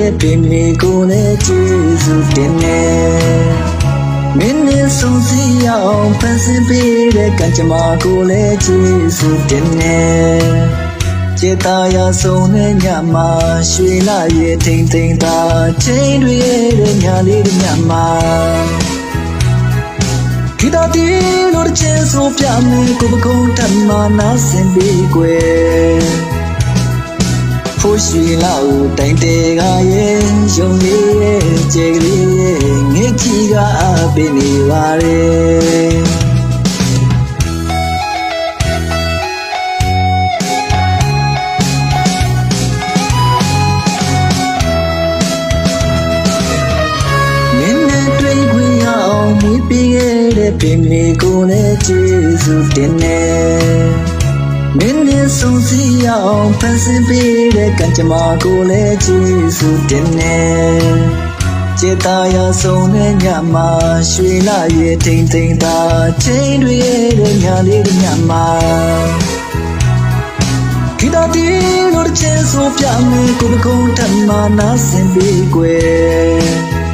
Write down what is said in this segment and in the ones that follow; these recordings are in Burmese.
တဲ့ပင်တွေကိုလည်းကျေးဇူးတင်နေမင်းနဲ့ဆုံးစီအောင်ဖန်ဆင်းပေးတဲ့ကံကြမ္မာကိုလည်းကျေးဇူးတင်နေကျေတာရဆုံးတဲ့ညမှာရွှေလာရဲ့ထိန်ထိန်သာချိန်တွေရဲ့ညလေးညမှာခိတာတီလို့တဲ့ချင်းဆိုပြမယ်ကိုပကုံးထမနာစင်ပြီးကွယ်ဖို့ရွှေလာဦးတိုင်တဲကရဲ့ရုံလေးရဲ့ကျေကလေးရဲ့ငဲ့ကြီးကအပင်နေပါရဲ့ပင်တွေကိုလည်းကျေးဇူးတင်နေမင်းနဲ့ဆုံးစီအောင်ဖန်ဆင်းပေးတဲ့ကံကြမ္မာကိုလည်းကျေးဇူးတင်နေကျေတာရဆုံးတဲ့ညမှာရွှေလာရဲ့ထိန်ထိန်သာချိန်တွေရဲ့ညလေးညမှာခိတာတီလို့တဲ့ချင်းဆိုပြမယ်ကိုပကုံးထမနာစင်ပြီးကွယ်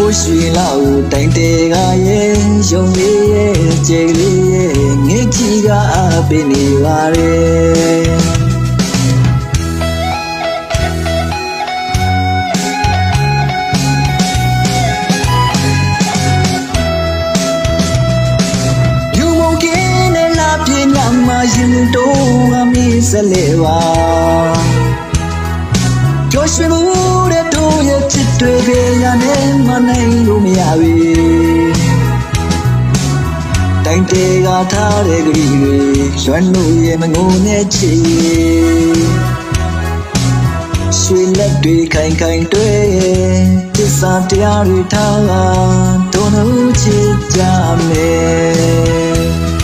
ဖို့ရွှေလာဦးတိုင်တဲကရဲ့ရုံလေးရဲ့ကျေကလေးရဲ့ငဲ့ကြီးကအပင်နေပါရဲ့ယူမုန်ကင်းနဲ့လာပြင်းညမှာရင်တိုးအမေးစလဲပါကျော်ရွှေမှုတဲ့တို့ရဲ့ချစ်တွေပဲရနဲ့မနိုင်လို့မရဘူးတိုင်တဲကထားတဲ့ကလေးတွေရွှမ်းလို့ရဲ့မငုံနဲ့ချီရွှေလက်တွေခိုင်ခိုင်တွေ့သစ္စာတရားတွေထားလာတို့နှုတ်ချစ်ကြမယ်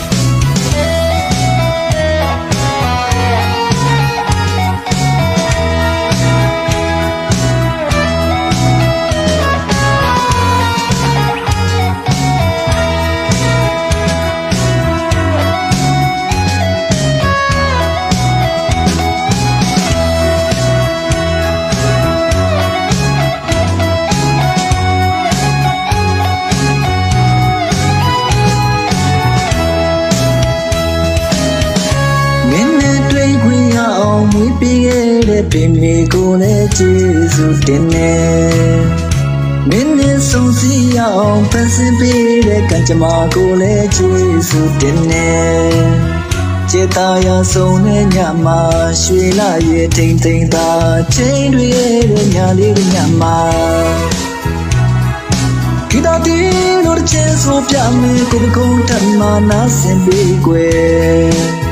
ပင်တွေကိုလည်းကျေးဇူးတင်နေမင်းနဲ့ဆုံးစီအောင်ဖန်ဆင်းပေးတဲ့ကံကြမ္မာကိုလည်းကျေးဇူးတင်နေကျေတာရဆုံးတဲ့ညမှာရွှေလာရဲ့ထိန်ထိန်သာချိန်တွေရဲ့ညလေးညမှာခိတာတီလို့တဲ့ချင်းဆိုပြမယ်ကိုပကုံးထမနာစင်ပြီးကွယ်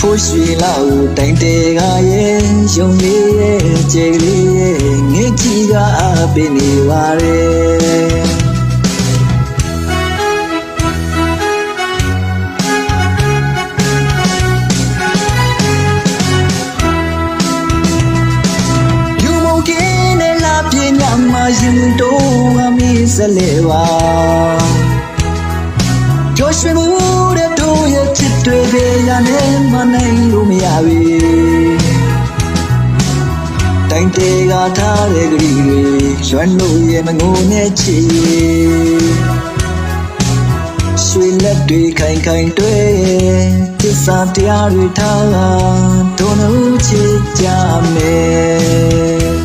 ဖို့ရွှေလာဦးတိုင်တဲကရဲ့ရုံလေးရဲ့ကျေကလေးရဲ့ငဲ့ကြီးကအပင်နေပါရဲ့ယူမုန်ကင်းနဲ့လာပြင်းညမှာရင်တိုးအမေးစလဲပါကျော်ရွှေမှုတဲ့တို့ရဲ့ချစ်တွေပဲရနဲ့မနိုင်လို့မရဘူးတိုင်တဲကထားတဲ့ကလေးတွေရွှမ်းလို့ရဲ့မငုံနဲ့ချီရွှေလက်တွေခိုင်ခိုင်တွေ့သစ္စာတရားတွေထားလာတို့နှုတ်ချစ်ကြမယ်